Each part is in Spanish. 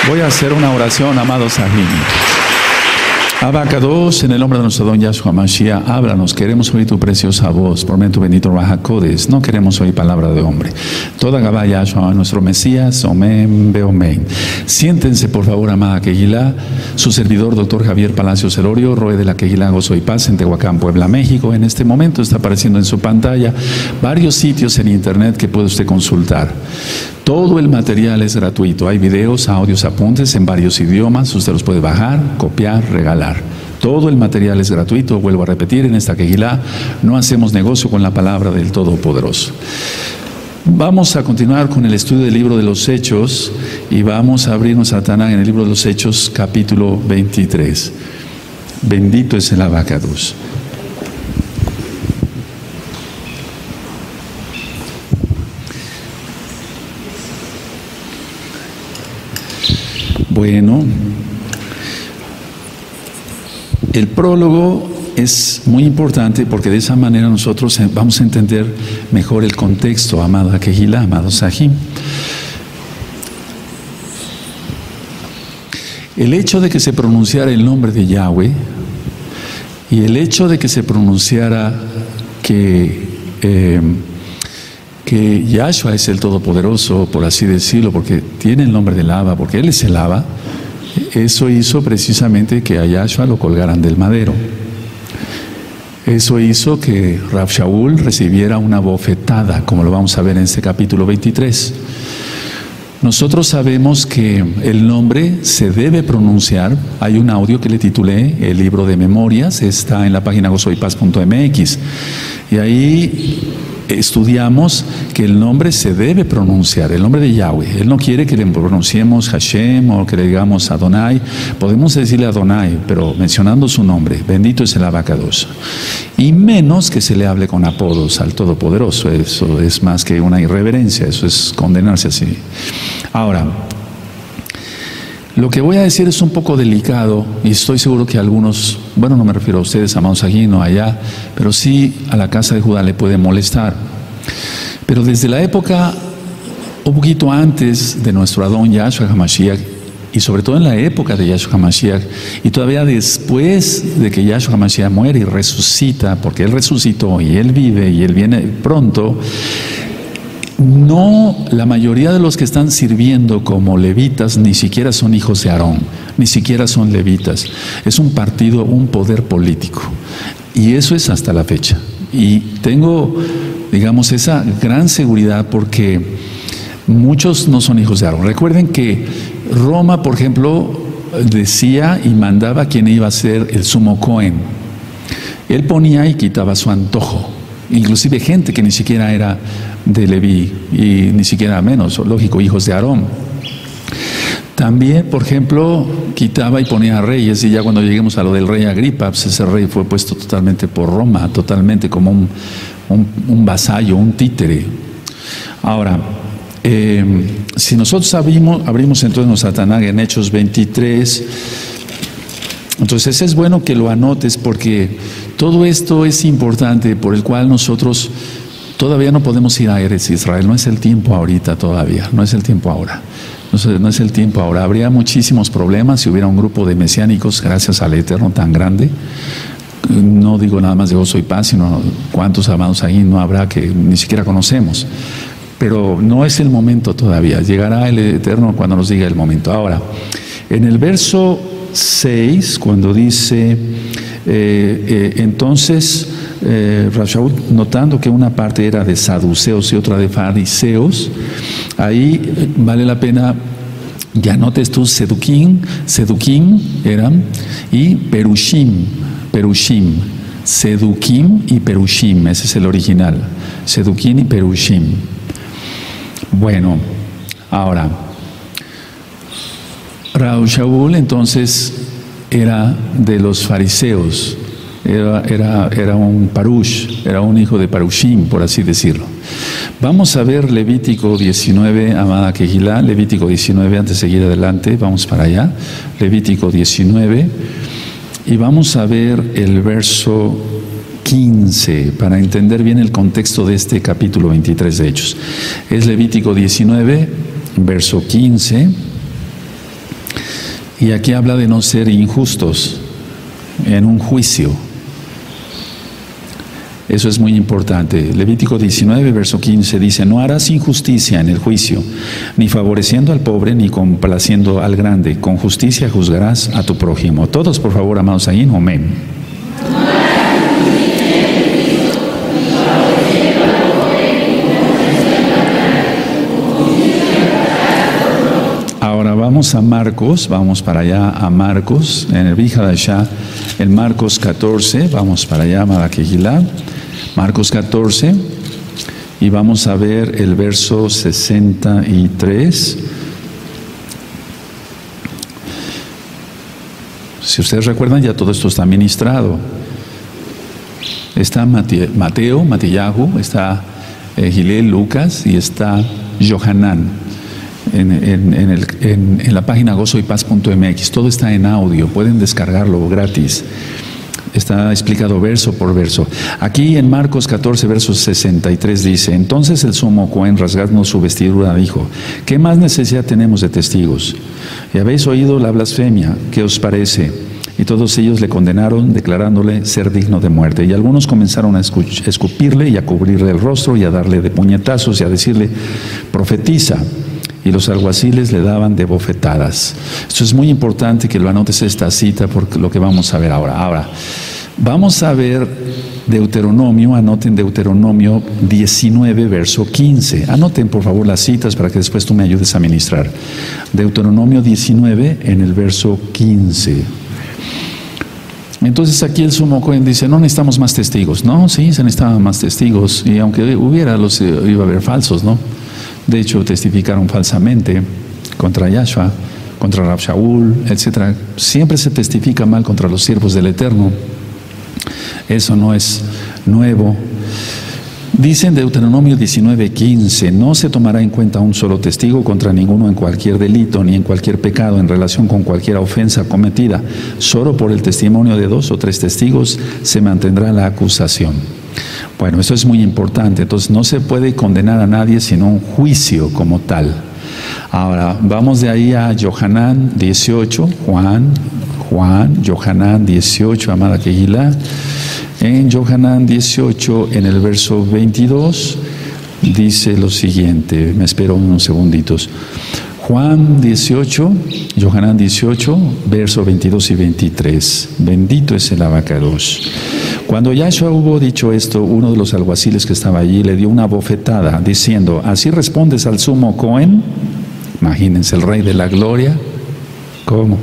Voy a hacer una oración, amados Sahim. Abacados, en el nombre de nuestro don Yahshua Mashiach, háblanos, queremos oír tu preciosa voz, por medio de tu bendito Rahakodes, no queremos oír palabra de hombre. Toda Gabá Yahshua, nuestro Mesías, Omen, Beomen. Siéntense, por favor, amada Kehilá, su servidor, doctor Javier Palacios Elorio, Roe de la Kehilá Gozo y Paz, en Tehuacán, Puebla, México. En este momento está apareciendo en su pantalla varios sitios en internet que puede usted consultar. Todo el material es gratuito, hay videos, audios, apuntes en varios idiomas, usted los puede bajar, copiar, regalar. Todo el material es gratuito, vuelvo a repetir, en esta Kehilá no hacemos negocio con la palabra del Todopoderoso. Vamos a continuar con el estudio del libro de los Hechos y vamos a abrirnos a Tanán en el libro de los Hechos, capítulo 23. Bendito es el Abacados. Bueno, el prólogo es muy importante porque de esa manera nosotros vamos a entender mejor el contexto, amado Kehilá, amado Sahim. El hecho de que se pronunciara el nombre de Yahweh y el hecho de que se pronunciara que Yahshua es el Todopoderoso, por así decirlo, porque tiene el nombre del Abba, porque Él es el Abba, eso hizo precisamente que a Yahshua lo colgaran del madero. Eso hizo que Rav Shaul recibiera una bofetada, como lo vamos a ver en este capítulo 23. Nosotros sabemos que el nombre se debe pronunciar. Hay un audio que le titulé El libro de memorias, está en la página gozoypaz.mx, y ahí estudiamos que el nombre se debe pronunciar, el nombre de Yahweh. Él no quiere que le pronunciemos Hashem o que le digamos Adonai. Podemos decirle Adonai, pero mencionando su nombre, bendito es el Abacados. Y menos que se le hable con apodos al Todopoderoso. Eso es más que una irreverencia, eso es condenarse así. Ahora, lo que voy a decir es un poco delicado y estoy seguro que algunos, bueno, no me refiero a ustedes, amados aquí, no allá, pero sí a la casa de Judá le puede molestar. Pero desde la época, un poquito antes de nuestro Adón Yahshua HaMashiach, y sobre todo en la época de Yahshua HaMashiach, y todavía después de que Yahshua HaMashiach muere y resucita, porque Él resucitó y Él vive y Él viene pronto, no, la mayoría de los que están sirviendo como levitas ni siquiera son hijos de Aarón, ni siquiera son levitas. Es un partido, un poder político. Y eso es hasta la fecha. Y tengo, digamos, esa gran seguridad porque muchos no son hijos de Aarón. Recuerden que Roma, por ejemplo, decía y mandaba quién iba a ser el sumo Cohen. Él ponía y quitaba a su antojo. Inclusive gente que ni siquiera era de Leví y ni siquiera menos, lógico, hijos de Aarón. También, por ejemplo, quitaba y ponía reyes, y ya cuando lleguemos a lo del rey Agripa, pues ese rey fue puesto totalmente por Roma, totalmente como un vasallo, un títere. Ahora, si nosotros abrimos entonces nuestra Tanaj en Hechos 23, entonces es bueno que lo anotes porque todo esto es importante, por el cual nosotros todavía no podemos ir a Eretz Israel. No es el tiempo ahorita todavía, no es el tiempo ahora. No es el tiempo ahora. Habría muchísimos problemas si hubiera un grupo de mesiánicos, gracias al Eterno tan grande. No digo nada más de gozo y paz, sino cuántos amados ahí no habrá que ni siquiera conocemos. Pero no es el momento todavía. Llegará el Eterno cuando nos diga el momento. Ahora, en el verso 6, cuando dice, entonces, Rav Shaul, notando que una parte era de saduceos y otra de fariseos, ahí vale la pena que anotes tú seduquín eran, y perushim, seduquim y perushim, ese es el original, seduquín y perushim. Bueno, ahora, Rav Shaul entonces era de los fariseos, era un parush, era un hijo de parushim, por así decirlo. Vamos a ver Levítico 19, amada Kehilá, Levítico 19, antes de seguir adelante, vamos para allá, Levítico 19, y vamos a ver el verso 15, para entender bien el contexto de este capítulo 23 de Hechos. Es Levítico 19, verso 15, Y aquí habla de no ser injustos en un juicio. Eso es muy importante. Levítico 19, verso 15 dice: no harás injusticia en el juicio, ni favoreciendo al pobre, ni complaciendo al grande. Con justicia juzgarás a tu prójimo. Todos, por favor, amados ahí, amén. Ahora vamos a Marcos, vamos para allá a Marcos, en el Vijadashá, en Marcos 14, vamos para allá, Malaquejilá. Marcos 14, y vamos a ver el verso 63. Si ustedes recuerdan, ya todo esto está ministrado. Está Mateo, Matillahu, está Gilel, Lucas, y está Johanán en la página gozoypaz.mx. Todo está en audio, pueden descargarlo gratis. Está explicado verso por verso. Aquí en Marcos 14, verso 63 dice: entonces el sumo Cohen, rasgando su vestidura, dijo: ¿qué más necesidad tenemos de testigos? Y habéis oído la blasfemia, ¿qué os parece? Y todos ellos le condenaron, declarándole ser digno de muerte. Y algunos comenzaron a escupirle y a cubrirle el rostro y a darle de puñetazos y a decirle: profetiza. Y los alguaciles le daban de bofetadas. Esto es muy importante que lo anotes, esta cita, por lo que vamos a ver ahora. Ahora, vamos a ver Deuteronomio, anoten Deuteronomio 19, verso 15. Anoten por favor las citas para que después tú me ayudes a ministrar. Deuteronomio 19, en el verso 15. Entonces aquí el sumo Cohen dice: no necesitamos más testigos. No, sí, se necesitaban más testigos. Y aunque hubiera, los iba a haber falsos, ¿no? De hecho, testificaron falsamente contra Yahshua, contra Rav Shaul, etc. Siempre se testifica mal contra los siervos del Eterno. Eso no es nuevo. Dice en Deuteronomio 19:15: no se tomará en cuenta un solo testigo contra ninguno en cualquier delito, ni en cualquier pecado, en relación con cualquier ofensa cometida. Solo por el testimonio de 2 o 3 testigos se mantendrá la acusación. Bueno, eso es muy importante. Entonces no se puede condenar a nadie sino un juicio como tal. Ahora, vamos de ahí a Johanán 18, Johanán 18, amada Kehilá. En Johanán 18, en el verso 22, dice lo siguiente. Me espero unos segunditos. Johanán 18, verso 22 y 23. Bendito es el Abacados. Cuando Yahshua hubo dicho esto, uno de los alguaciles que estaba allí le dio una bofetada, diciendo: ¿así respondes al sumo Cohen? Imagínense, el Rey de la Gloria. ¿Cómo?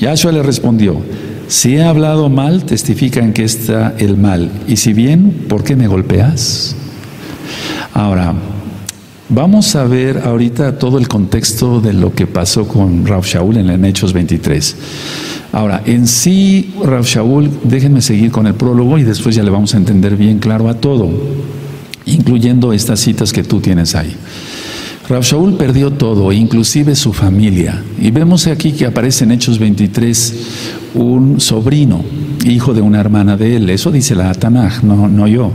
Yahshua le respondió: si he hablado mal, testifica en que está el mal. Y si bien, ¿por qué me golpeas? Ahora, vamos a ver ahorita todo el contexto de lo que pasó con Rav Shaul en Hechos 23. Ahora, en sí, Rav Shaul, déjenme seguir con el prólogo y después ya le vamos a entender bien claro a todo, incluyendo estas citas que tú tienes ahí. Rav Shaul perdió todo, inclusive su familia. Y vemos aquí que aparece en Hechos 23 un sobrino, hijo de una hermana de él. Eso dice la Tanaj, no yo.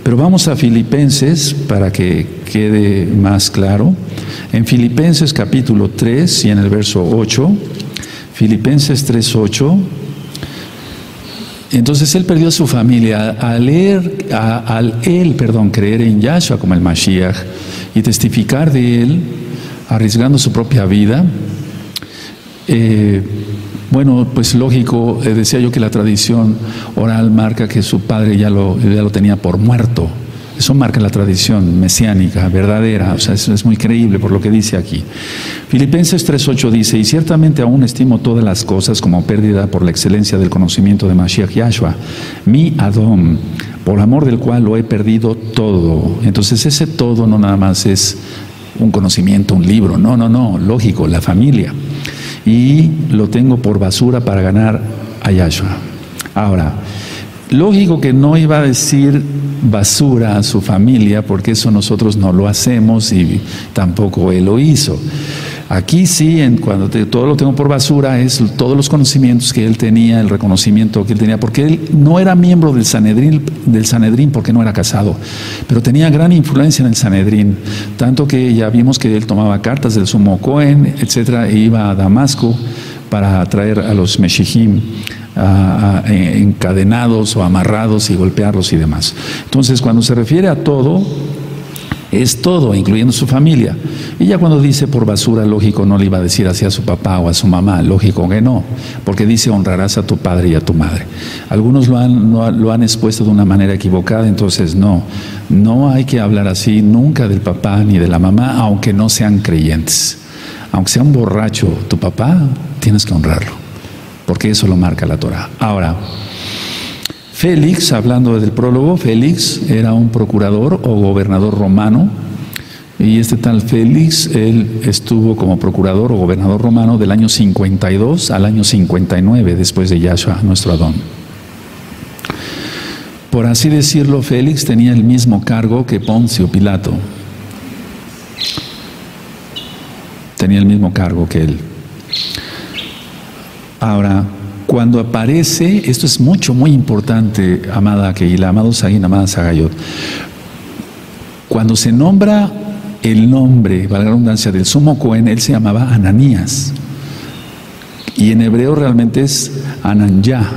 Pero vamos a Filipenses para que quede más claro. En Filipenses capítulo 3 y en el verso 8, Filipenses 3:8. Entonces él perdió a su familia al creer en Yahshua como el Mashiach y testificar de él, arriesgando su propia vida. Bueno, pues lógico, decía yo que la tradición oral marca que su padre ya lo tenía por muerto. Eso marca la tradición mesiánica, verdadera. O sea, eso es muy creíble por lo que dice aquí. Filipenses 3:8 dice: y ciertamente aún estimo todas las cosas como pérdida por la excelencia del conocimiento de Mashiach Yahshua, mi Adón, por amor del cual lo he perdido todo. Entonces ese todo no nada más es un conocimiento, un libro. No, lógico, la familia. Y lo tengo por basura para ganar a Yahshua. Ahora, lógico que no iba a decir basura a su familia, porque eso nosotros no lo hacemos y tampoco él lo hizo. Aquí sí, todo lo tengo por basura, es todos los conocimientos que él tenía, el reconocimiento que él tenía, porque él no era miembro del Sanedrín porque no era casado, pero tenía gran influencia en el Sanedrín, tanto que ya vimos que él tomaba cartas del sumo Cohen, etcétera, e iba a Damasco para traer a los Meshijim encadenados o amarrados y golpearlos y demás. Entonces, cuando se refiere a todo, es todo, incluyendo su familia. Y ya cuando dice por basura, lógico, no le iba a decir así a su papá o a su mamá, lógico que no, porque dice honrarás a tu padre y a tu madre. Algunos lo han expuesto de una manera equivocada, entonces no hay que hablar así nunca del papá ni de la mamá, aunque no sean creyentes. Aunque sea un borracho tu papá, tienes que honrarlo, porque eso lo marca la Torah. Ahora, Félix, hablando del prólogo, Félix era un procurador o gobernador romano, y este tal Félix, él estuvo como procurador o gobernador romano del año 52 al año 59 después de Yahshua, nuestro Adón. Por así decirlo, Félix tenía el mismo cargo que Poncio Pilato. Tenía el mismo cargo que él. Ahora, cuando aparece, esto es muy importante, amada Kehila, amado Sahin, amada Sagayot, cuando se nombra el nombre, valga la redundancia, del sumo Cohen, él se llamaba Ananías, y en hebreo realmente es Ananyá.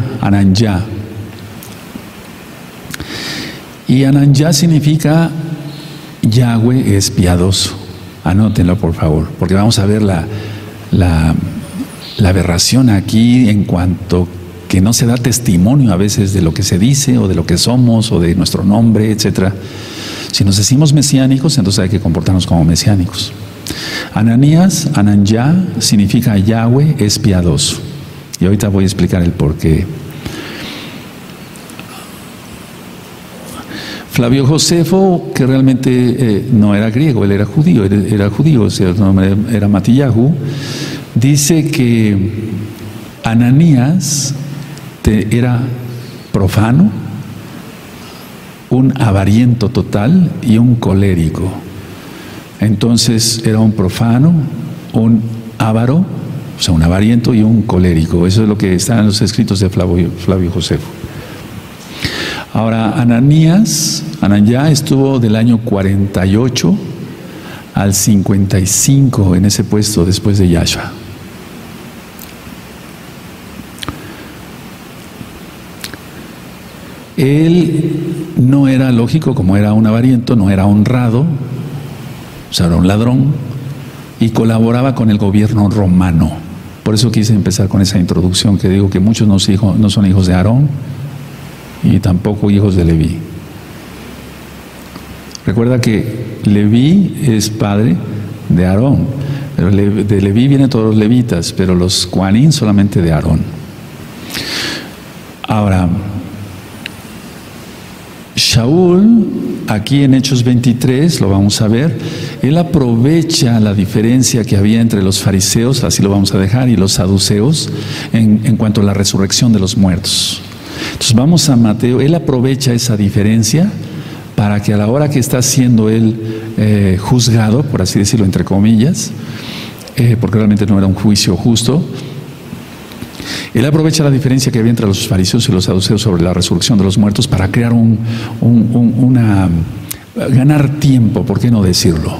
Y Ananyá significa Yahweh es piadoso. Anótenlo por favor, porque vamos a ver la aberración aquí en cuanto que no se da testimonio a veces de lo que se dice o de lo que somos o de nuestro nombre, etcétera. Si nos decimos mesiánicos, entonces hay que comportarnos como mesiánicos. Ananías, Ananyá, significa Yahweh es piadoso. Y ahorita voy a explicar el porqué. Flavio Josefo, que realmente no era griego, él era judío, o sea, su nombre era Matillahu, dice que Ananías era profano, un avariento total y un colérico. Entonces era un profano, un avaro, o sea, un avariento y un colérico. Eso es lo que está en los escritos de Flavio Josefo. Ahora, Ananyá estuvo del año 48 al 55 en ese puesto después de Yahshua. Él no era lógico, como era un avariento, no era honrado, o sea, era un ladrón, y colaboraba con el gobierno romano. Por eso quise empezar con esa introducción, que digo que muchos no son hijos de Aarón y tampoco hijos de Leví. Recuerda que Leví es padre de Aarón, pero de Leví vienen todos los levitas, pero los Kohanim solamente de Aarón. Ahora, Shaul, aquí en Hechos 23, lo vamos a ver, él aprovecha la diferencia que había entre los fariseos, así lo vamos a dejar, y los saduceos en cuanto a la resurrección de los muertos. Entonces vamos a Mateo, él aprovecha esa diferencia para que a la hora que está siendo él juzgado, por así decirlo, entre comillas, porque realmente no era un juicio justo, él aprovecha la diferencia que había entre los fariseos y los saduceos sobre la resurrección de los muertos para crear ganar tiempo, ¿por qué no decirlo?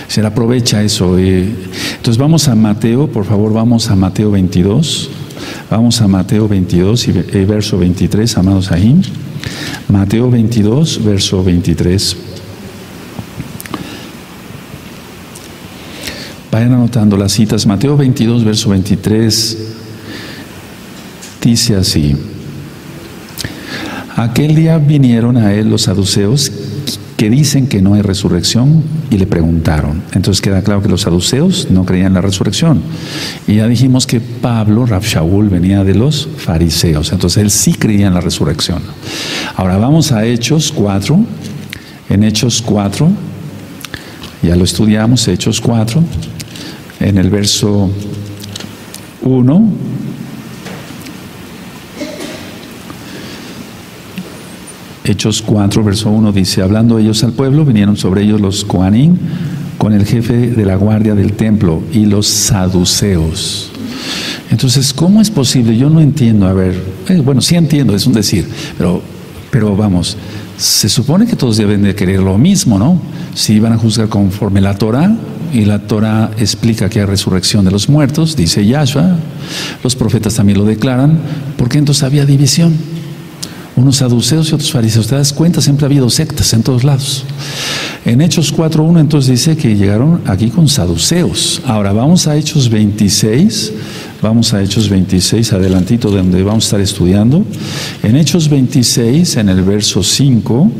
Se le aprovecha eso. Entonces vamos a Mateo, por favor, vamos a Mateo 22. Vamos a Mateo 22 y verso 23, amados ahí. Mateo 22, verso 23. Vayan anotando las citas. Mateo 22, verso 23. Dice así: aquel día vinieron a él los saduceos que dicen que no hay resurrección y le preguntaron. Entonces queda claro que los saduceos no creían en la resurrección. Y ya dijimos que Pablo, Rav Shaul, venía de los fariseos. Entonces él sí creía en la resurrección. Ahora vamos a Hechos 4. En Hechos 4, ya lo estudiamos, Hechos 4, en el verso 1. Hechos 4, verso 1 dice: hablando ellos al pueblo, vinieron sobre ellos los Kohanim con el jefe de la guardia del templo y los saduceos. Entonces, ¿cómo es posible? Yo no entiendo, a ver, bueno, sí entiendo, es un decir, pero vamos, se supone que todos deben de querer lo mismo, ¿no? Si van a juzgar conforme la Torah, y la Torah explica que hay resurrección de los muertos, dice Yahshua, los profetas también lo declaran, ¿por qué entonces había división? Unos saduceos y otros fariseos. ¿Te das cuenta? Siempre ha habido sectas en todos lados. En Hechos 4.1 entonces dice que llegaron aquí con saduceos. Ahora vamos a Hechos 26. Vamos a Hechos 26, adelantito de donde vamos a estar estudiando. En Hechos 26, en el verso 5,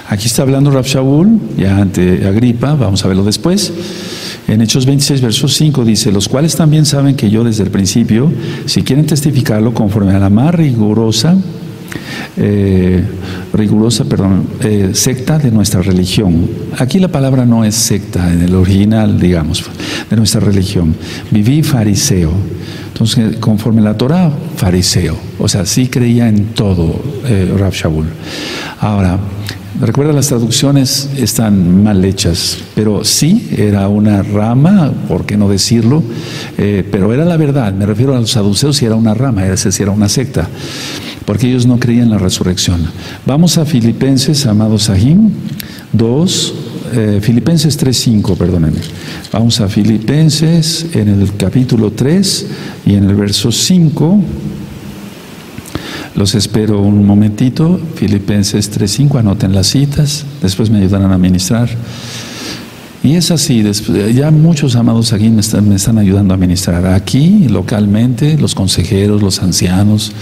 aquí está hablando Rab Shaul, ya ante Agripa, vamos a verlo después. En Hechos 26, verso 5 dice, los cuales también saben que yo desde el principio, si quieren testificarlo conforme a la más rigurosa secta de nuestra religión. Aquí la palabra no es secta, en el original, digamos, de nuestra religión. Viví fariseo. Entonces, conforme a la Torah, fariseo. O sea, sí creía en todo Rab Shaul. Ahora, recuerda, las traducciones están mal hechas, pero sí era una rama, ¿por qué no decirlo? Pero era la verdad, me refiero a los saduceos, si era una rama, si era una secta, porque ellos no creían en la resurrección. Vamos a Filipenses, amados Sahim, 2, Filipenses 3.5, perdónenme. Vamos a Filipenses en el capítulo 3 y en el verso 5. Los espero un momentito. Filipenses 3.5, anoten las citas, después me ayudarán a ministrar. Y es así, ya muchos amados aquí me están ayudando a ministrar. Aquí, localmente, los consejeros, los ancianos,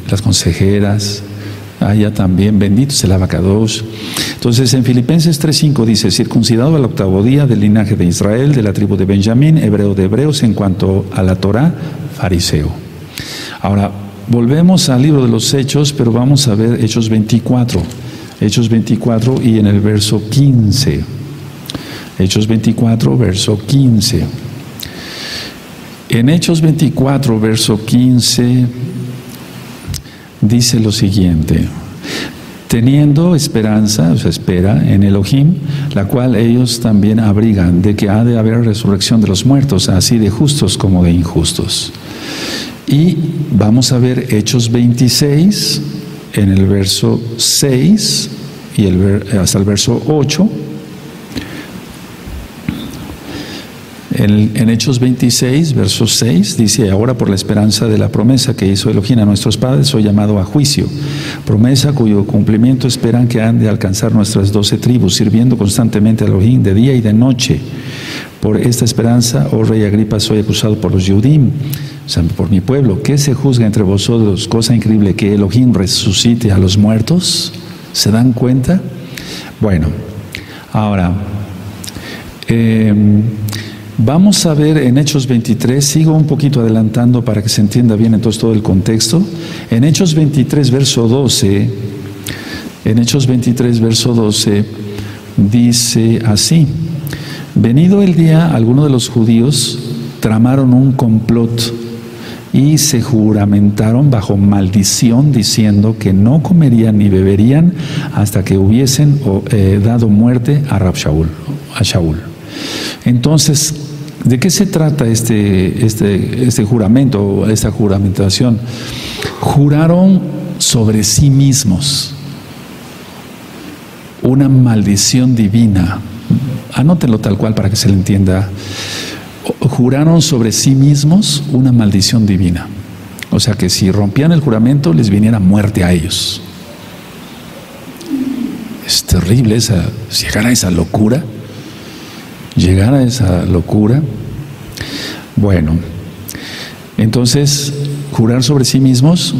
las consejeras, allá también, bendito sea el Abacadosh. Entonces, en Filipenses 3.5 dice, circuncidado al 8º día del linaje de Israel, de la tribu de Benjamín, hebreo de hebreos, en cuanto a la Torah, fariseo. Ahora, volvemos al libro de los Hechos, pero vamos a ver Hechos 24. Hechos 24 y en el verso 15. Hechos 24, verso 15. En Hechos 24, verso 15, dice lo siguiente. Teniendo esperanza, o sea, espera en Elohim, la cual ellos también abrigan, de que ha de haber resurrección de los muertos, así de justos como de injustos. Y vamos a ver Hechos 26 en el verso 6 y hasta el verso 8. En Hechos 26, verso 6, dice, ahora por la esperanza de la promesa que hizo Elohim a nuestros padres, soy llamado a juicio. Promesa cuyo cumplimiento esperan que han de alcanzar nuestras 12 tribus, sirviendo constantemente a Elohim de día y de noche. Por esta esperanza, oh rey Agripa, soy acusado por los Yudim, o sea, por mi pueblo. ¿Qué se juzga entre vosotros? Cosa increíble, que Elohim resucite a los muertos. ¿Se dan cuenta? Bueno, ahora, vamos a ver en Hechos 23, sigo un poquito adelantando para que se entienda bien entonces todo el contexto. En Hechos 23, verso 12, en Hechos 23, verso 12, dice así, venido el día, algunos de los judíos tramaron un complot y se juramentaron bajo maldición, diciendo que no comerían ni beberían hasta que hubiesen dado muerte a Rab Shaul, a Shaul. Entonces, ¿de qué se trata este juramento, esta juramentación? Juraron sobre sí mismos una maldición divina. Anótenlo tal cual para que se le entienda. Juraron sobre sí mismos una maldición divina. O sea que si rompían el juramento, les viniera muerte a ellos. Es terrible llegar a esa locura. Llegar a esa locura. Bueno, entonces, jurar sobre sí mismos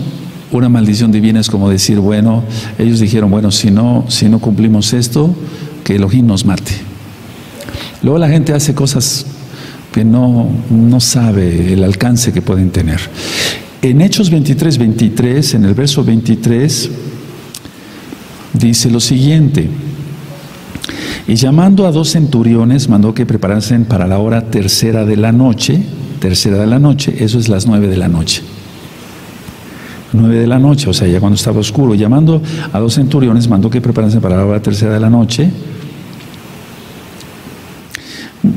una maldición divina es como decir, bueno, ellos dijeron, bueno, si no cumplimos esto, que Elohim nos mate. Luego la gente hace cosas que no sabe el alcance que pueden tener. En Hechos 23, en el verso 23, dice lo siguiente. Y llamando a 2 centuriones, mandó que preparasen para la hora tercera de la noche, eso es las 9 de la noche. 9 de la noche, o sea, ya cuando estaba oscuro. Llamando a 2 centuriones, mandó que preparasen para la hora tercera de la noche.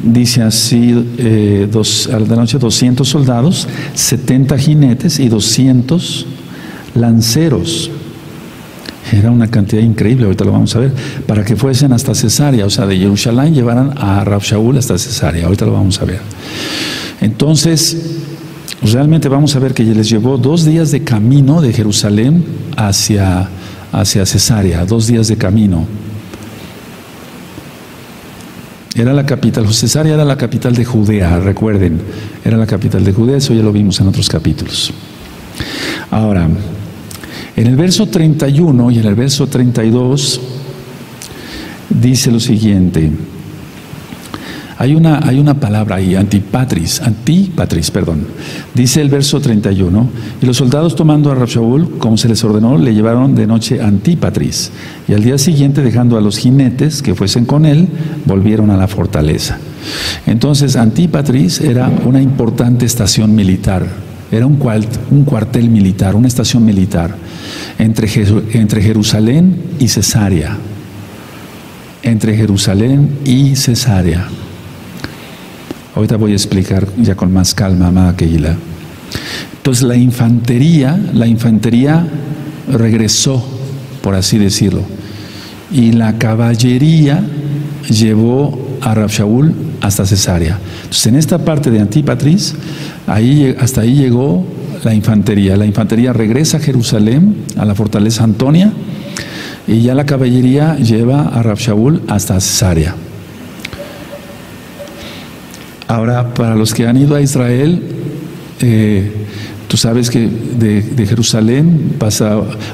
Dice así, a la noche 200 soldados, 70 jinetes y 200 lanceros. Era una cantidad increíble, ahorita lo vamos a ver, para que fuesen hasta Cesarea, o sea, de Jerusalén llevaran a Rab Shaul hasta Cesarea, ahorita lo vamos a ver. Entonces, realmente vamos a ver que les llevó 2 días de camino de Jerusalén hacia Cesarea, 2 días de camino. Era la capital, Cesarea era la capital de Judea, recuerden, era la capital de Judea, eso ya lo vimos en otros capítulos. Ahora, en el verso 31 y en el verso 32 dice lo siguiente. Hay una palabra ahí, antipatris, perdón. Dice el verso 31, y los soldados tomando a Rab Shaul, como se les ordenó, le llevaron de noche a Antípatris, y al día siguiente, dejando a los jinetes que fuesen con él, volvieron a la fortaleza. Entonces, Antípatris era una importante estación militar, era un cuartel militar, una estación militar, entre Jerusalén y Cesarea. Entre Jerusalén y Cesarea. Ahorita voy a explicar ya con más calma, amada Kehila. Entonces la infantería regresó, por así decirlo, y la caballería llevó a Rab Shaul hasta Cesarea. Entonces en esta parte de Antípatris, hasta ahí llegó la infantería. La infantería regresa a Jerusalén, a la fortaleza Antonia, y ya la caballería lleva a Rab Shaul hasta Cesarea. Ahora, para los que han ido a Israel, tú sabes que de Jerusalén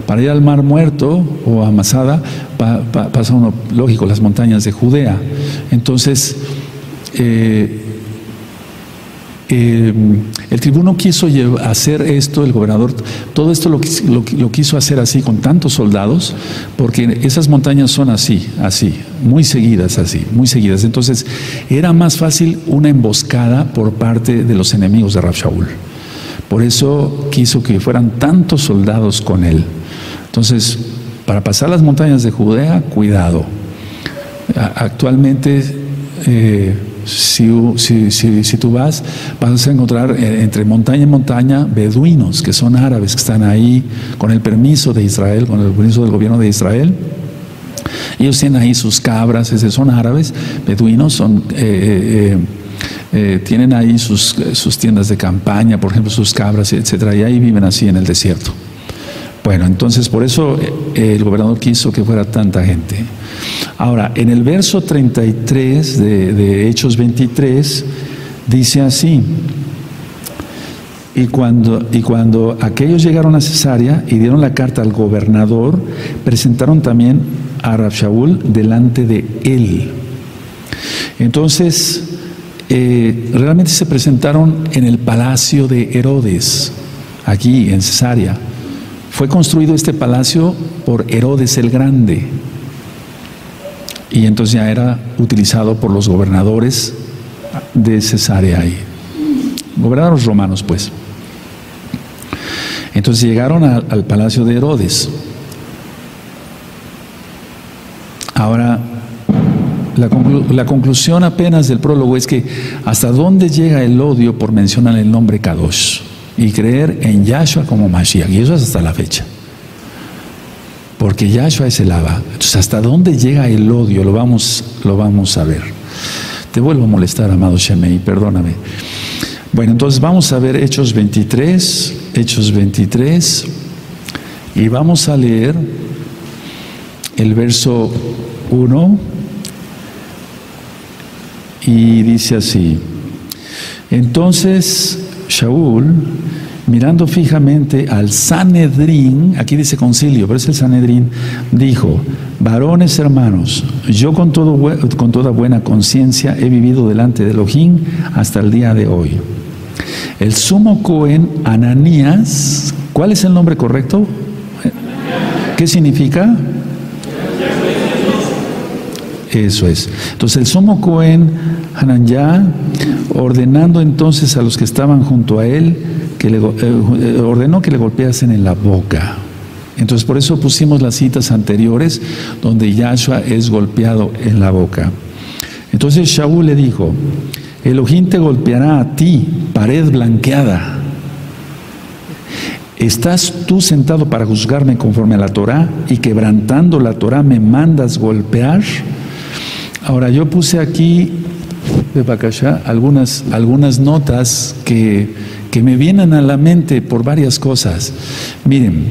para ir al Mar Muerto o a Masada, pasa uno, lógico, las montañas de Judea. Entonces, el tribuno quiso hacer esto, el gobernador, todo esto lo quiso hacer así con tantos soldados, porque esas montañas son así, muy seguidas. Entonces era más fácil una emboscada por parte de los enemigos de Rab Shaul. Por eso quiso que fueran tantos soldados con él. Entonces, para pasar las montañas de Judea, cuidado. Actualmente, si tú vas a encontrar entre montaña y montaña beduinos, que son árabes, que están ahí con el permiso de Israel, con el permiso del gobierno de Israel. Ellos tienen ahí sus cabras, son árabes, beduinos, tienen ahí sus tiendas de campaña, por ejemplo, sus cabras, etcétera, y ahí viven así en el desierto. Bueno, entonces por eso el gobernador quiso que fuera tanta gente. Ahora, en el verso 33 de Hechos 23, dice así: y cuando aquellos llegaron a Cesarea y dieron la carta al gobernador, presentaron también a Rab Shaul delante de él. Entonces, realmente se presentaron en el palacio de Herodes, aquí en Cesarea. Fue construido este palacio por Herodes el Grande, y entonces ya era utilizado por los gobernadores de Cesarea ahí, gobernadores romanos pues. Entonces llegaron al palacio de Herodes. Ahora, la conclusión apenas del prólogo es que hasta dónde llega el odio por mencionar el nombre Kadosh y creer en Yahshua como Mashiach, y eso es hasta la fecha, porque Yahshua es el Abba. Entonces, hasta dónde llega el odio lo vamos a ver. Te vuelvo a molestar, amado Shemei, perdóname. Bueno, entonces vamos a ver Hechos 23, y vamos a leer el verso 1, y dice así: entonces Shaul, mirando fijamente al Sanedrín, aquí dice concilio, pero es el Sanedrín, dijo: varones hermanos, yo con toda buena conciencia he vivido delante de Elohim hasta el día de hoy. El sumo Cohen Ananías, ¿cuál es el nombre correcto? ¿Qué significa? Eso es. Entonces el sumo Cohen Hananyá, ordenando entonces a los que estaban junto a él ordenó que le golpeasen en la boca. Entonces por eso pusimos las citas anteriores donde Yahshua es golpeado en la boca. Entonces Shaul le dijo: Elohim te golpeará a ti, pared blanqueada. ¿Estás tú sentado para juzgarme conforme a la Torá y quebrantando la Torá me mandas golpear? Ahora yo puse aquí de Bakashá algunas notas que me vienen a la mente por varias cosas. Miren,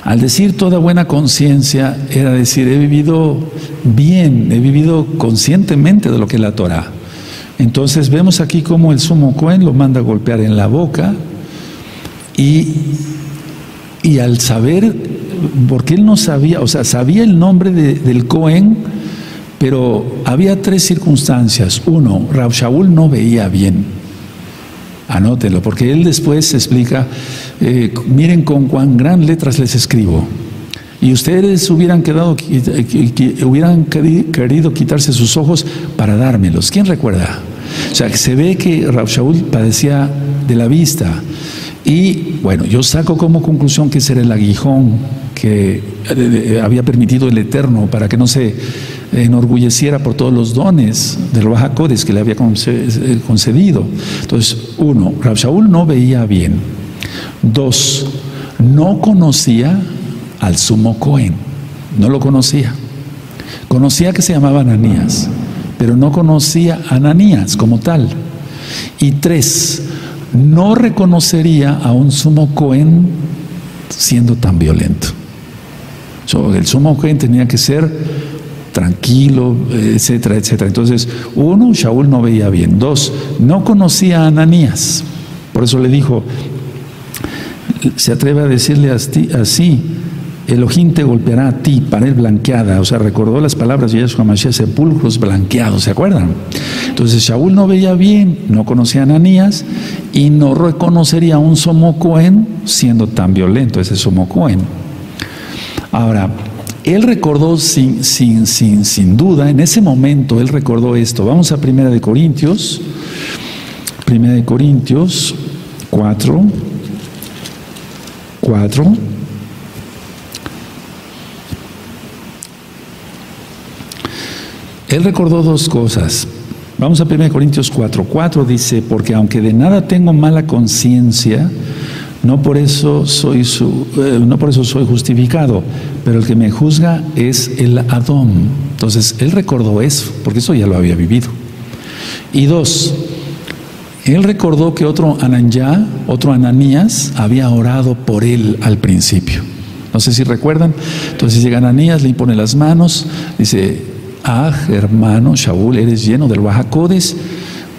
al decir toda buena conciencia, era decir, he vivido bien, he vivido conscientemente de lo que es la Torá. Entonces vemos aquí cómo el sumo Cohen lo manda a golpear en la boca y al saber, porque él no sabía, o sea, sabía el nombre del Cohen, pero había tres circunstancias. Uno, Rab Shaul no veía bien. Anótelo, porque él después explica, miren con cuán gran letras les escribo. Y ustedes hubieran querido quitarse sus ojos para dármelos. ¿Quién recuerda? O sea, que se ve que Rab Shaul padecía de la vista. Y bueno, yo saco como conclusión que ese era el aguijón que había permitido el Eterno para que no se enorgulleciera por todos los dones del Ruach HaKodesh que le había concedido. Entonces, uno, Rab Shaul no veía bien. Dos, no conocía al sumo Cohen, no lo conocía. Conocía que se llamaba Ananías, pero no conocía a Ananías como tal. Y tres, no reconocería a un sumo Cohen siendo tan violento. El sumo Cohen tenía que ser tranquilo, etcétera, etcétera. Entonces, uno, Shaul no veía bien. Dos, no conocía a Ananías. Por eso le dijo, se atreve a decirle así: Elohim te golpeará a ti, pared blanqueada. O sea, recordó las palabras de Yahshua Mashiach, sepulcros blanqueados, ¿se acuerdan? Entonces Shaul no veía bien, no conocía a Ananías y no reconocería a un sumo Cohen siendo tan violento, ese sumo Cohen. Ahora, él recordó sin duda, en ese momento él recordó esto. Vamos a 1 Corintios 4. Él recordó dos cosas. Vamos a 1 Corintios 4. Dice: porque aunque de nada tengo mala conciencia, no por eso soy justificado, pero el que me juzga es el Adón. Entonces él recordó eso, porque eso ya lo había vivido. Y dos, él recordó que otro Ananías había orado por él al principio. No sé si recuerdan. Entonces llega Ananías, le impone las manos, dice: hermano Shaul, eres lleno del Ruach HaKodesh.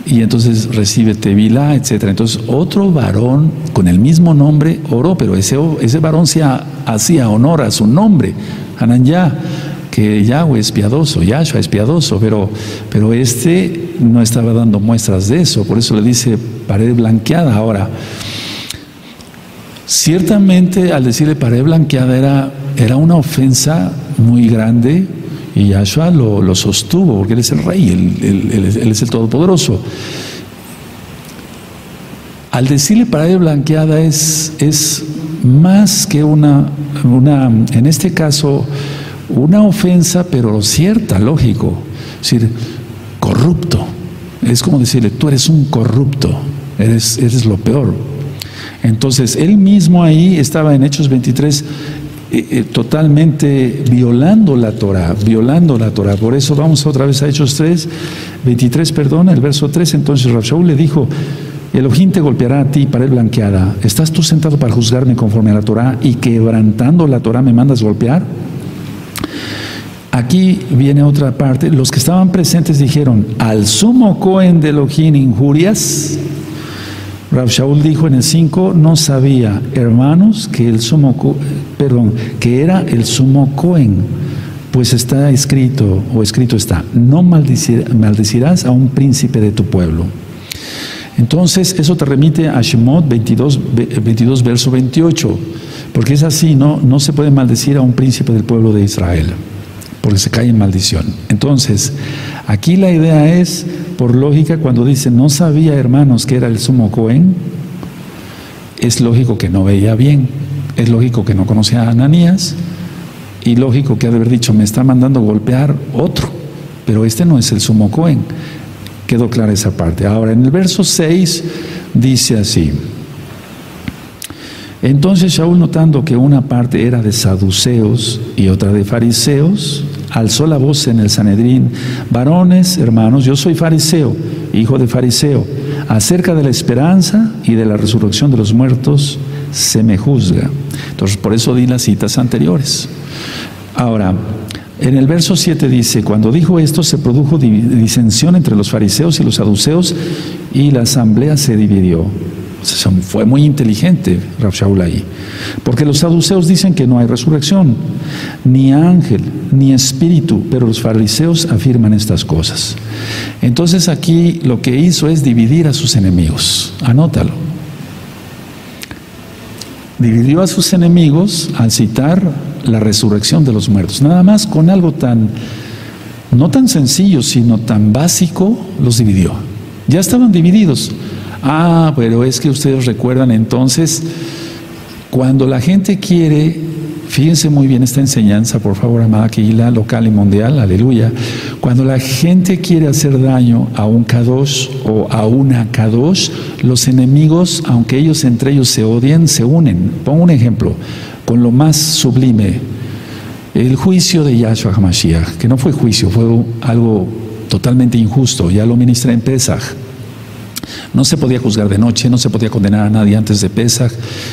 Y entonces recibe Tevilá, etc. Entonces otro varón con el mismo nombre oró, pero ese varón hacía honor a su nombre, Hananyá, que Yahweh es piadoso, Yahshua es piadoso, pero este no estaba dando muestras de eso, por eso le dice pared blanqueada. Ahora, ciertamente al decirle pared blanqueada era una ofensa muy grande. Y Yahshua lo sostuvo, porque Él es el Rey, Él es el Todopoderoso. Al decirle pared blanqueada es más que en este caso, una ofensa, pero cierta, lógico. Es decir, corrupto. Es como decirle: tú eres un corrupto, eres lo peor. Entonces, él mismo ahí estaba en Hechos 23, totalmente violando la Torah. Por eso vamos otra vez a Hechos 23, el verso 3. Entonces Rab Shaul le dijo: Elohim te golpeará a ti, pared blanqueada. ¿Estás tú sentado para juzgarme conforme a la Torah y quebrantando la Torah me mandas golpear? Aquí viene otra parte. Los que estaban presentes dijeron: ¿al sumo Cohen de Elohim injurias? Rab Shaul dijo en el 5: no sabía, hermanos, que era el sumo Cohen, pues está escrito está: no maldecirás a un príncipe de tu pueblo. Entonces eso te remite a Shemot 22 verso 28, porque es así, no se puede maldecir a un príncipe del pueblo de Israel, porque se cae en maldición. Entonces, aquí la idea es, por lógica, cuando dice: no sabía, hermanos, que era el sumo Cohen, es lógico que no veía bien, es lógico que no conocía a Ananías, y lógico que ha de haber dicho, me está mandando golpear otro, pero este no es el sumo Cohen. Quedó clara esa parte. Ahora, en el verso 6 dice así: entonces Shaul, notando que una parte era de saduceos y otra de fariseos, alzó la voz en el Sanedrín: varones, hermanos, yo soy fariseo, hijo de fariseo. Acerca de la esperanza y de la resurrección de los muertos se me juzga. Entonces, por eso di las citas anteriores. Ahora, en el verso 7 dice: cuando dijo esto, se produjo disensión entre los fariseos y los saduceos, y la asamblea se dividió. O sea, fue muy inteligente Rav Shaul ahí, porque los saduceos dicen que no hay resurrección, ni ángel, ni espíritu, pero los fariseos afirman estas cosas. Entonces aquí lo que hizo es dividir a sus enemigos. Anótalo. Dividió a sus enemigos al citar la resurrección de los muertos. Nada más con algo tan, no tan sencillo, sino tan básico, los dividió. Ya estaban divididos. Ah, pero es que ustedes recuerdan entonces, cuando la gente quiere, fíjense muy bien esta enseñanza, por favor, amada Kehilá, local y mundial, aleluya. Cuando la gente quiere hacer daño a un Kadosh o a una Kadosh, los enemigos, aunque ellos entre ellos se odien, se unen. Pongo un ejemplo, con lo más sublime, el juicio de Yahshua HaMashiach, que no fue juicio, fue algo totalmente injusto, ya lo ministré en Pesach. No se podía juzgar de noche, no se podía condenar a nadie antes de Pesach,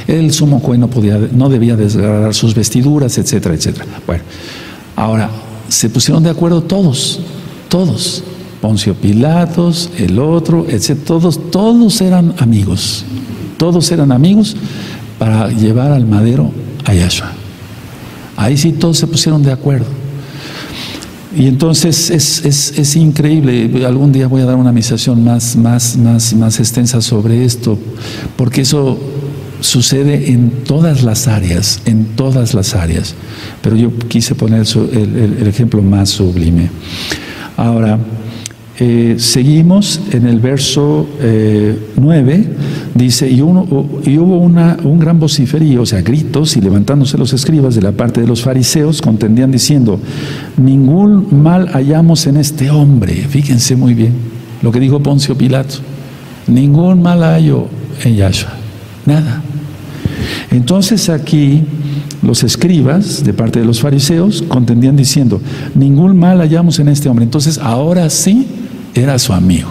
el sumo Cohen no debía desgarrar sus vestiduras, etcétera, etcétera. Bueno, ahora, se pusieron de acuerdo todos, Poncio Pilatos, el otro, etcétera, todos eran amigos para llevar al madero a Yahshua. Ahí sí todos se pusieron de acuerdo. Y entonces es increíble. Algún día voy a dar una administración más extensa sobre esto, porque eso sucede en todas las áreas, pero yo quise poner el ejemplo más sublime. Ahora, seguimos en el verso 9, dice: y hubo un gran vociferío, o sea, gritos, y levantándose los escribas de la parte de los fariseos, contendían diciendo: ningún mal hallamos en este hombre. Fíjense muy bien lo que dijo Poncio Pilato: ningún mal hallo en Yahshua, nada. Entonces aquí los escribas de parte de los fariseos contendían diciendo: ningún mal hallamos en este hombre. Entonces ahora sí era su amigo.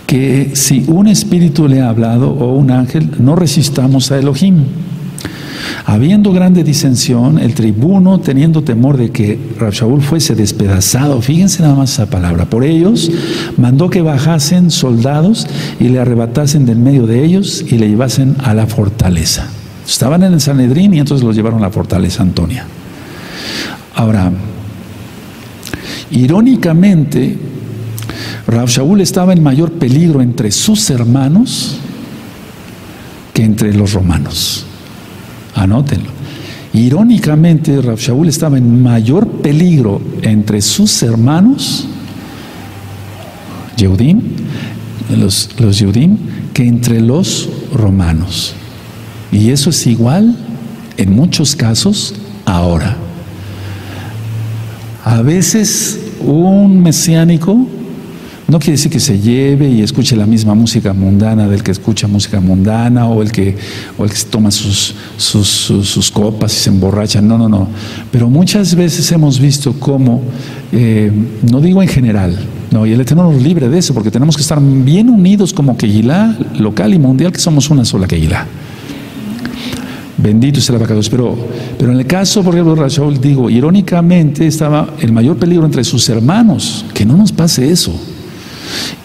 Que si un espíritu le ha hablado o un ángel, no resistamos a Elohim. Habiendo grande disensión, el tribuno, teniendo temor de que Rav Shaul fuese despedazado, fíjense nada más esa palabra, por ellos, mandó que bajasen soldados y le arrebatasen del medio de ellos y le llevasen a la fortaleza. Estaban en el Sanedrín y entonces los llevaron a la fortaleza Antonia. Ahora, irónicamente, Rav Shaul estaba en mayor peligro entre sus hermanos que entre los romanos. Anótenlo. Irónicamente, Rav Shaul estaba en mayor peligro entre sus hermanos, Yehudim, los Yehudim, que entre los romanos. Y eso es igual en muchos casos ahora. A veces un mesiánico no quiere decir que se lleve y escuche la misma música mundana del que escucha música mundana, o el que toma sus copas y se emborracha. No. Pero muchas veces hemos visto cómo, no digo en general, no, y el Eterno nos libre de eso, porque tenemos que estar bien unidos como Kehilá, local y mundial, que somos una sola Kehilá. Bendito sea el abacados. Pero en el caso, por ejemplo, de Rav Shaul, digo, irónicamente estaba el mayor peligro entre sus hermanos. Que no nos pase eso.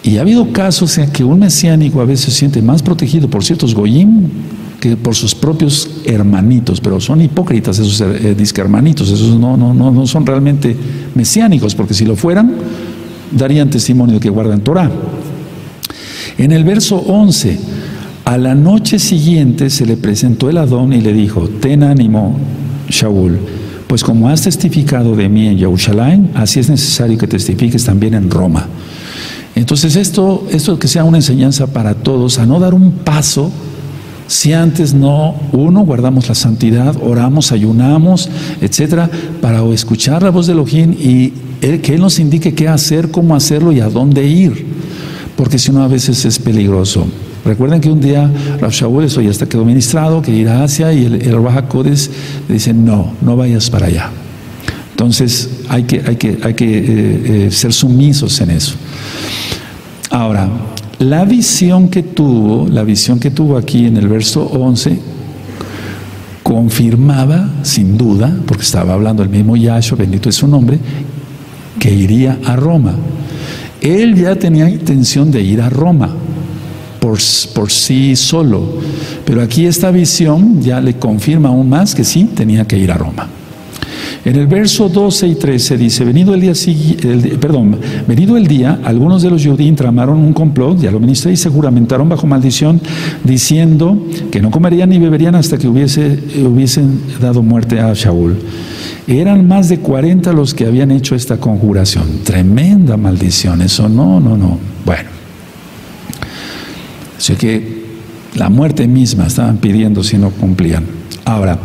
Y ha habido casos en que un mesiánico a veces se siente más protegido por ciertos goyim que por sus propios hermanitos, pero son hipócritas esos disque hermanitos, esos no son realmente mesiánicos, porque si lo fueran, darían testimonio de que guardan Torah. En el verso 11, a la noche siguiente se le presentó el Adón y le dijo: ten ánimo, Shaul, pues como has testificado de mí en Yerushalayim, así es necesario que testifiques también en Roma. Entonces esto que sea una enseñanza para todos, a no dar un paso si antes no, guardamos la santidad, oramos, ayunamos, etcétera, para escuchar la voz de Elohim y que Él nos indique qué hacer, cómo hacerlo y a dónde ir, porque si no a veces es peligroso. Recuerden que un día Rav Shaul, eso ya está quedó ministrado, que ir a Asia, y el Rav HaKodesh le dice, no vayas para allá. Entonces hay que ser sumisos en eso. Ahora, la visión que tuvo aquí en el verso 11, confirmaba, sin duda, porque estaba hablando el mismo Yahshua, bendito es su nombre, que iría a Roma. Él ya tenía intención de ir a Roma, por sí solo, pero aquí esta visión ya le confirma aún más que sí, tenía que ir a Roma. En el verso 12 y 13 dice, venido el día, algunos de los judíos tramaron un complot, ya lo ministré, y se juramentaron bajo maldición, diciendo que no comerían ni beberían hasta que hubiesen dado muerte a Shaul. Eran más de 40 los que habían hecho esta conjuración. Tremenda maldición, eso no. Bueno, así que la muerte misma estaban pidiendo si no cumplían. Ahora,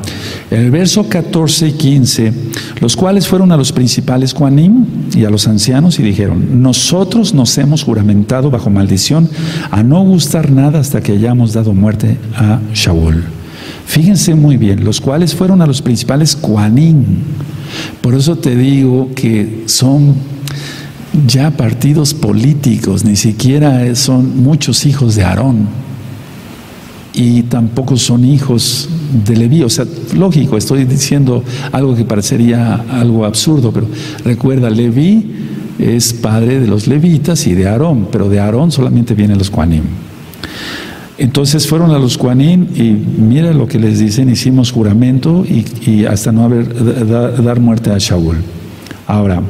en el verso 14 y 15, los cuales fueron a los principales Kohanim y a los ancianos y dijeron, nosotros nos hemos juramentado bajo maldición a no gustar nada hasta que hayamos dado muerte a Shaul. Fíjense muy bien, los cuales fueron a los principales Kohanim. Por eso te digo que son ya partidos políticos, ni siquiera son muchos hijos de Aarón. Y tampoco son hijos de Leví. O sea, lógico, estoy diciendo algo que parecería algo absurdo, pero recuerda, Leví es padre de los levitas y de Aarón, pero de Aarón solamente vienen los Kohanim. Entonces fueron a los Kohanim y mira lo que les dicen, hicimos juramento y hasta no dar muerte a Shaul. Ahora,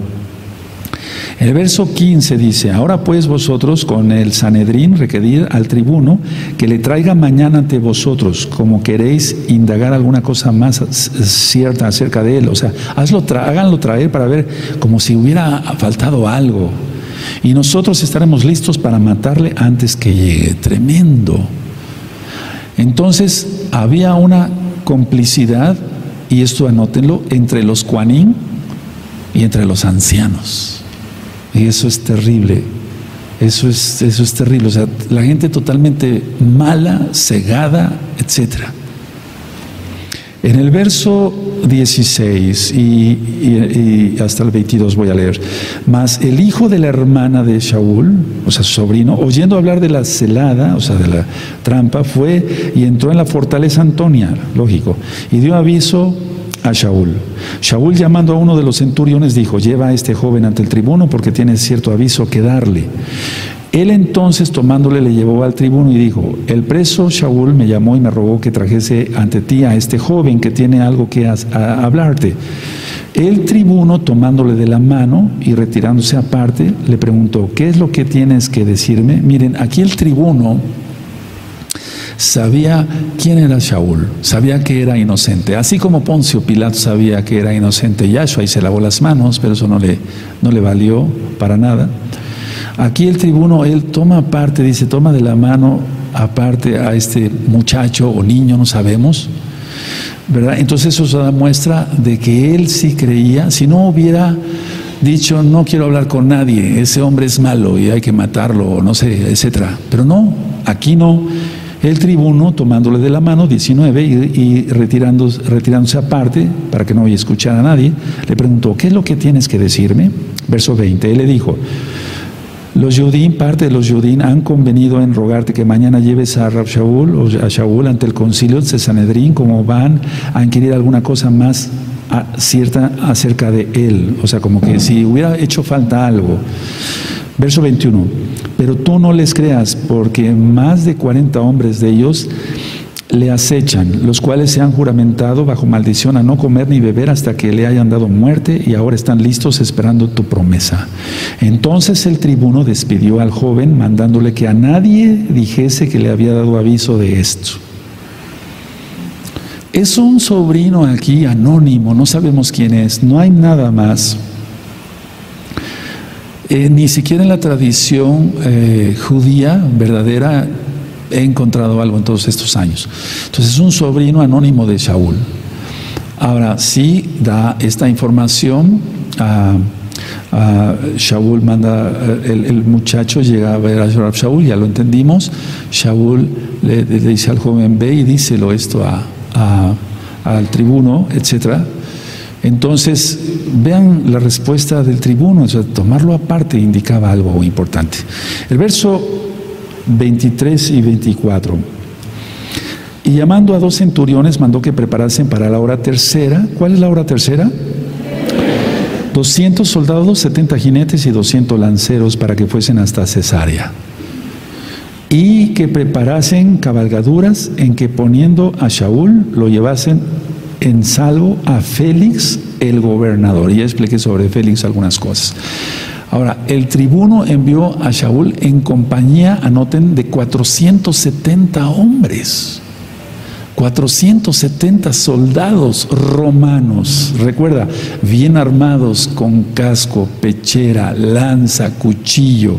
el verso 15 dice, ahora pues vosotros con el Sanedrín requerid al tribuno que le traiga mañana ante vosotros, como queréis indagar alguna cosa más cierta acerca de él. O sea, háganlo traer para ver como si hubiera faltado algo. Y nosotros estaremos listos para matarle antes que llegue. Tremendo. Entonces, había una complicidad, y esto anótenlo, entre los Kohanim y entre los ancianos. Y eso es terrible, eso es terrible, o sea, la gente totalmente mala, cegada, etc. En el verso 16 y hasta el 22 voy a leer, mas el hijo de la hermana de Shaul, o sea, su sobrino, oyendo hablar de la celada, o sea, de la trampa, fue y entró en la fortaleza Antonia, lógico, y dio aviso a Shaul. Shaul, llamando a uno de los centuriones, dijo, lleva a este joven ante el tribuno porque tiene cierto aviso que darle. Él entonces, tomándole, le llevó al tribuno y dijo, el preso Shaul me llamó y me rogó que trajese ante ti a este joven que tiene algo que hablarte. El tribuno, tomándole de la mano y retirándose aparte, le preguntó, ¿qué es lo que tienes que decirme? Miren, aquí el tribuno sabía quién era Shaul, sabía que era inocente, así como Poncio Pilato sabía que era inocente Yahshua y se lavó las manos, pero eso no le valió para nada. Aquí el tribuno, él toma parte, dice, toma de la mano aparte a este muchacho o niño, no sabemos, ¿verdad? Entonces eso da muestra de que él sí creía. Si no hubiera dicho, no quiero hablar con nadie, ese hombre es malo y hay que matarlo, no sé, etcétera, pero no, aquí no. El tribuno, tomándole de la mano, 19, y retirándose aparte, para que no escuchara a nadie, le preguntó, ¿qué es lo que tienes que decirme? Verso 20, él le dijo, parte de los Judín han convenido en rogarte que mañana lleves a Rav Shaul o a Shaul ante el concilio de Sanedrín, como van a inquirir alguna cosa más cierta acerca de él. O sea, como que si hubiera hecho falta algo. Verso 21, pero tú no les creas, porque más de 40 hombres de ellos le acechan, los cuales se han juramentado bajo maldición a no comer ni beber hasta que le hayan dado muerte, y ahora están listos esperando tu promesa. Entonces el tribuno despidió al joven, mandándole que a nadie dijese que le había dado aviso de esto. Es un sobrino aquí anónimo, no sabemos quién es, no hay nada más. Ni siquiera en la tradición judía verdadera he encontrado algo en todos estos años. Entonces es un sobrino anónimo de Shaul. Ahora sí da esta información a Shaul, manda, el muchacho llega a ver a Shaul, ya lo entendimos. Shaul le dice al joven, ve y díselo esto al tribuno, etcétera. Entonces, vean la respuesta del tribuno, o sea, tomarlo aparte indicaba algo importante. El verso 23 y 24. Y llamando a 2 centuriones, mandó que preparasen para la hora tercera. ¿Cuál es la hora tercera? 200 soldados, 70 jinetes y 200 lanceros para que fuesen hasta Cesarea. Y que preparasen cabalgaduras en que poniendo a Shaul lo llevasen en salvo a Félix el gobernador. Ya expliqué sobre Félix algunas cosas. Ahora, el tribuno envió a Shaul en compañía, anoten, de 470 hombres. 470 soldados romanos, recuerda, bien armados con casco, pechera, lanza, cuchillo,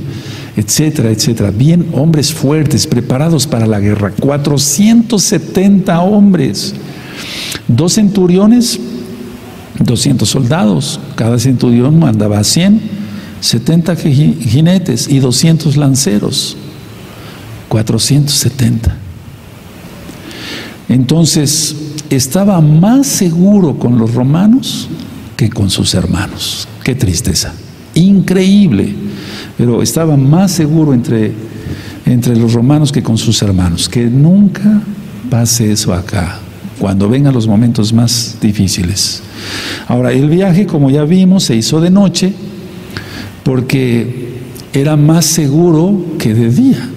etcétera, etcétera. Bien, hombres fuertes, preparados para la guerra. 470 hombres. 2 centuriones, 200 soldados. Cada centurión mandaba 100, 70 jinetes y 200 lanceros. 470. Entonces, estaba más seguro con los romanos que con sus hermanos. Qué tristeza. Increíble. Pero estaba más seguro entre los romanos que con sus hermanos. Que nunca pase eso acá, cuando vengan los momentos más difíciles. Ahora, el viaje, como ya vimos, se hizo de noche porque era más seguro que de día.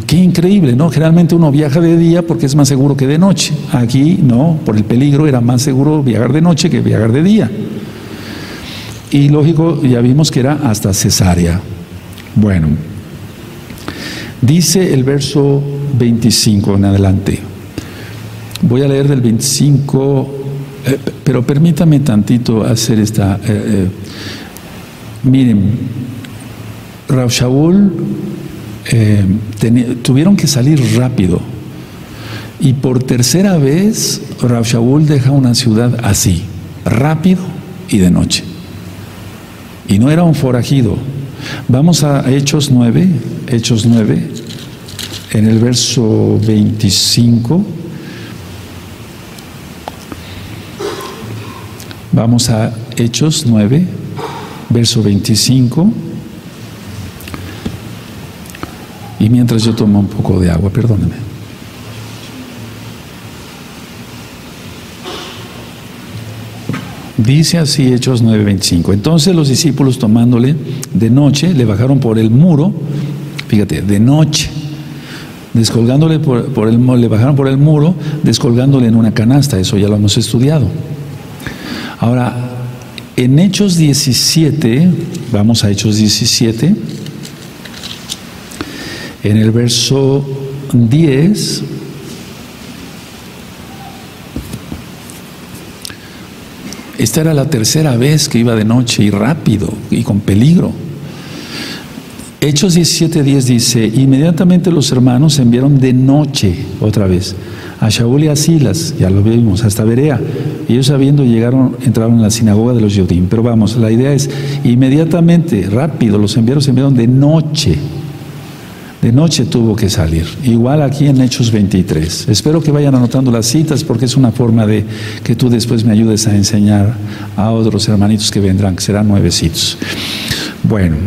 Qué increíble, ¿no? Generalmente uno viaja de día porque es más seguro que de noche. Aquí no, por el peligro era más seguro viajar de noche que viajar de día. Y lógico, ya vimos que era hasta Cesarea. Bueno, dice el verso 25 en adelante. Voy a leer del 25, pero permítame tantito hacer esta... miren, Rav Shaul tuvieron que salir rápido. Y por tercera vez, Rav Shaul deja una ciudad así, rápido y de noche. Y no era un forajido. Vamos a Hechos 9, en el verso 25. Vamos a Hechos 9, verso 25. Y mientras yo tomo un poco de agua, perdóneme. Dice así Hechos 9:25. Entonces los discípulos, tomándole de noche, le bajaron por el muro, fíjate, de noche, descolgándole le bajaron por el muro, descolgándole en una canasta. Eso ya lo hemos estudiado. Ahora, en Hechos 17, vamos a Hechos 17, en el verso 10, esta era la tercera vez que iba de noche y rápido y con peligro. Hechos 17:10 dice, inmediatamente los hermanos enviaron de noche, otra vez, a Shaul y a Silas, ya lo vimos, hasta Berea. Y ellos sabiendo entraron en la sinagoga de los Yehudim. Pero vamos, la idea es, inmediatamente, rápido, los enviaron de noche. De noche tuvo que salir. Igual aquí en Hechos 23. Espero que vayan anotando las citas porque es una forma de que tú después me ayudes a enseñar a otros hermanitos que vendrán, que serán 9 citas. Bueno,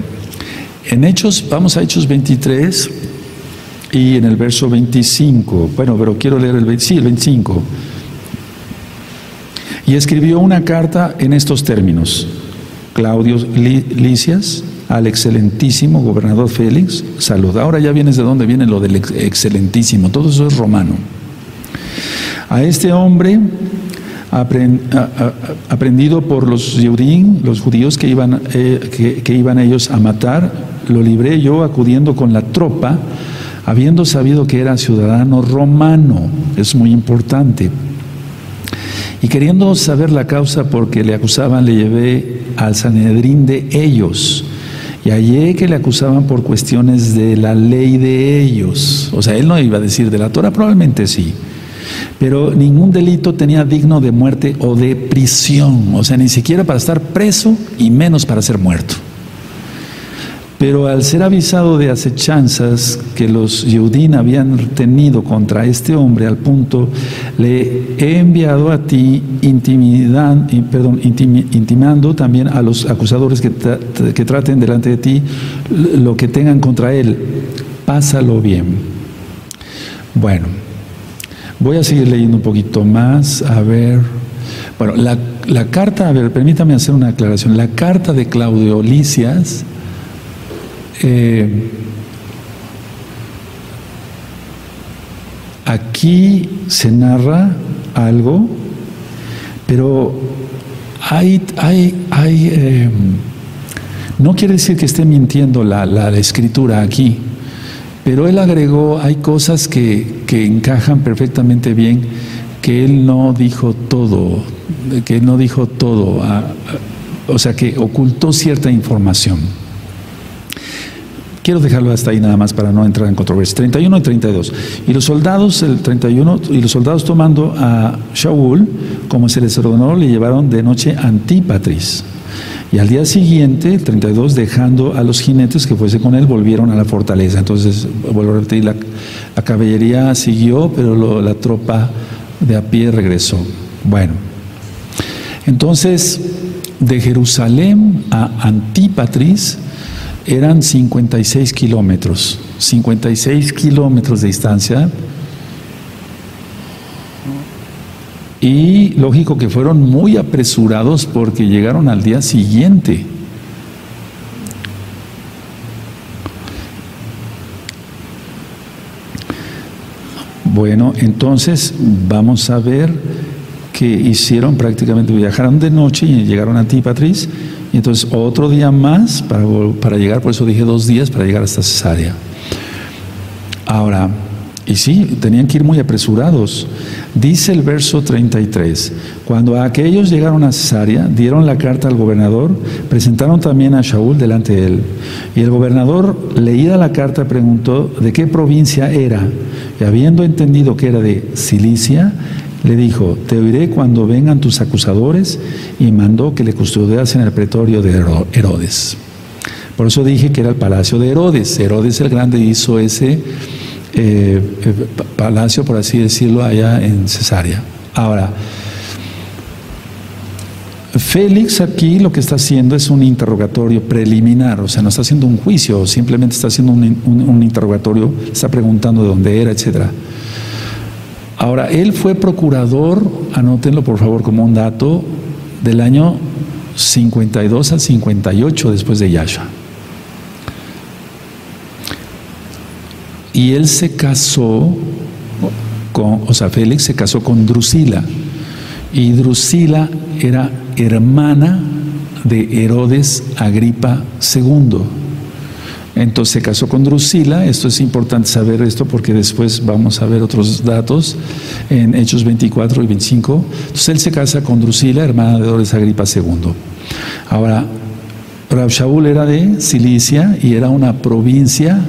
en Hechos, vamos a Hechos 23 y en el verso 25. Bueno, pero quiero leer el 25. Y escribió una carta en estos términos. Claudio Lisias, al excelentísimo gobernador Félix, salud. Ahora ya vienes de dónde viene lo del excelentísimo, todo eso es romano. A este hombre aprendido por los Yehudim, los judíos que iban ellos a matar, lo libré yo acudiendo con la tropa, habiendo sabido que era ciudadano romano. Es muy importante. Y queriendo saber la causa porque le acusaban, le llevé al Sanedrín de ellos. Y hallé que le acusaban por cuestiones de la ley de ellos. O sea, él no iba a decir de la Torah, probablemente sí. Pero ningún delito tenía digno de muerte o de prisión. O sea, ni siquiera para estar preso y menos para ser muerto. Pero al ser avisado de acechanzas que los Yehudim habían tenido contra este hombre, al punto le he enviado a ti intimando también a los acusadores que traten delante de ti lo que tengan contra él. Pásalo bien. Bueno, voy a seguir leyendo un poquito más. A ver. Bueno, la carta, a ver, permítame hacer una aclaración. La carta de Claudio Lisias. Aquí se narra algo, pero no quiere decir que esté mintiendo la escritura aquí, pero él agregó, hay cosas que encajan perfectamente bien, que él no dijo todo, o sea, que ocultó cierta información. Quiero dejarlo hasta ahí nada más para no entrar en controversia. 31 y 32. Y los soldados, el 31, y los soldados tomando a Shaul, como se les ordenó, le llevaron de noche a Antípatris. Y al día siguiente, el 32, dejando a los jinetes que fuese con él, volvieron a la fortaleza. Entonces, vuelvo a repetir, la caballería siguió, pero la tropa de a pie regresó. Bueno, entonces, de Jerusalén a Antípatris, eran 56 kilómetros de distancia, y lógico que fueron muy apresurados porque llegaron al día siguiente. Bueno, entonces vamos a ver que hicieron prácticamente, viajaron de noche y llegaron a Antípatris. Y entonces otro día más para llegar, por eso dije 2 días para llegar hasta Cesarea. Ahora, y sí, tenían que ir muy apresurados. Dice el verso 33, cuando aquellos llegaron a Cesarea, dieron la carta al gobernador, presentaron también a Shaul delante de él. Y el gobernador, leída la carta, preguntó de qué provincia era, y habiendo entendido que era de Cilicia, le dijo, te oiré cuando vengan tus acusadores, y mandó que le custodiasen en el pretorio de Herodes. Por eso dije que era el palacio de Herodes. Herodes el Grande hizo ese palacio, por así decirlo, allá en Cesarea. Ahora, Félix aquí lo que está haciendo es un interrogatorio preliminar, o sea, no está haciendo un juicio, simplemente está haciendo un interrogatorio, está preguntando de dónde era, etcétera. Ahora, él fue procurador, anótenlo por favor como un dato, del año 52 al 58 después de Yahshua. Y él se casó Félix se casó con Drusila. Y Drusila era hermana de Herodes Agripa II. Entonces se casó con Drusila. Esto es importante saber esto porque después vamos a ver otros datos en Hechos 24 y 25. Entonces él se casa con Drusila, hermana de Herodes Agripa II. Ahora, Rab Shaul era de Cilicia y era una provincia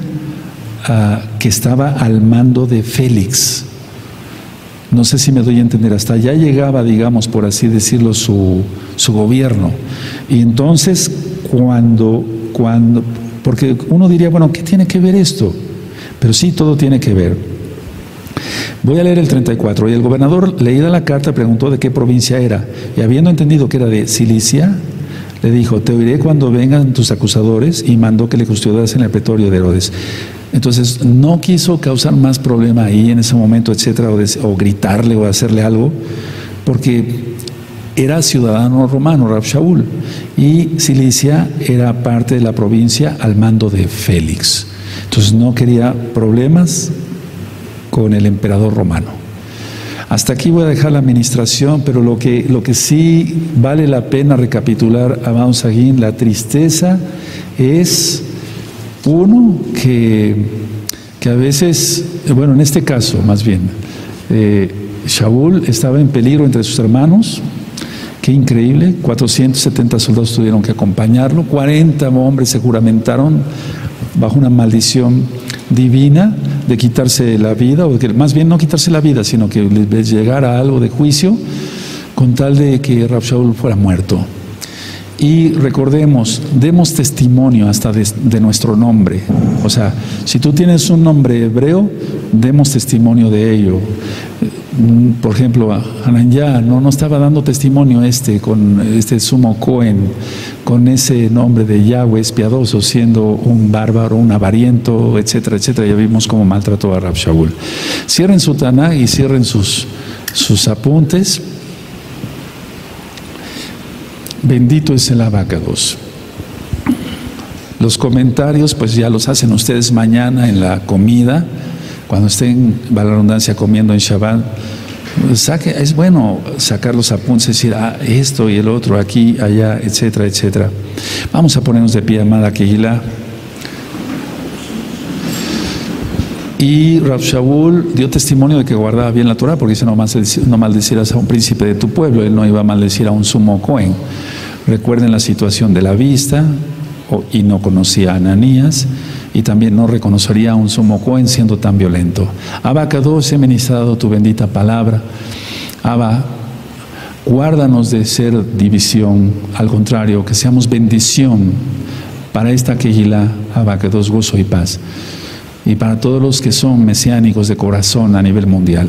que estaba al mando de Félix. No sé si me doy a entender, hasta allá llegaba, digamos, por así decirlo, su gobierno. Y entonces, porque uno diría, bueno, ¿qué tiene que ver esto? Pero sí, todo tiene que ver. Voy a leer el 34. Y el gobernador, leída la carta, preguntó de qué provincia era. Y habiendo entendido que era de Cilicia, le dijo, te oiré cuando vengan tus acusadores, y mandó que le custodiasen en el pretorio de Herodes. Entonces, no quiso causar más problema ahí en ese momento, etcétera, o gritarle o hacerle algo, porque era ciudadano romano, Rab Shaul, y Cilicia era parte de la provincia al mando de Félix. Entonces, no quería problemas con el emperador romano. Hasta aquí voy a dejar la administración, pero lo que sí vale la pena recapitular, amados Saguín, la tristeza es, uno, que a veces, bueno, en este caso más bien, Shaul estaba en peligro entre sus hermanos. Qué increíble, 470 soldados tuvieron que acompañarlo, 40 hombres se juramentaron bajo una maldición divina de quitarse la vida, o que más bien no quitarse la vida, sino que les llegara algo de juicio con tal de que Rab Shaul fuera muerto. Y recordemos, demos testimonio hasta de nuestro nombre. O sea, si tú tienes un nombre hebreo, demos testimonio de ello. Por ejemplo, Hananyah no estaba dando testimonio con este sumo Cohen, con ese nombre de Yahweh es piadoso, siendo un bárbaro, un avariento, etcétera, etcétera. Ya vimos cómo maltrató a Rab Shaul. Cierren su Tanaj y cierren sus apuntes. Bendito es el abacados. Los comentarios pues ya los hacen ustedes mañana en la comida, cuando estén, valga la redundancia, comiendo en Shabbat. Es bueno sacar los apuntes, decir esto y el otro, aquí, allá, etcétera, etcétera. Vamos a ponernos de pie, amada Kehilá. Y Rab Shaul dio testimonio de que guardaba bien la Torah, porque dice: no maldecirás a un príncipe de tu pueblo. Él no iba a maldecir a un sumo Cohen. Recuerden la situación de la vista, y no conocía a Ananías, y también no reconocería a un sumo Cohen siendo tan violento. Abacados, he ministrado tu bendita palabra. Abba, guárdanos de ser división, al contrario, que seamos bendición para esta Kehilá. Abacados, gozo y paz. Y para todos los que son mesiánicos de corazón a nivel mundial,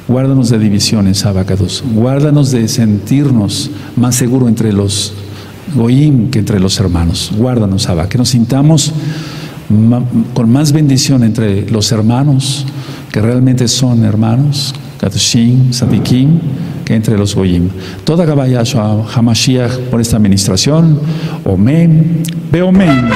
guárdanos de divisiones, Abacados. Guárdanos de sentirnos más seguros entre los goyim que entre los hermanos. Guárdanos, Abba, que nos sintamos con más bendición entre los hermanos, que realmente son hermanos, Kadoshim, Sadikim, que entre los goyim. Toda Gabayasha Hamashiach por esta administración. Omen, Beomen.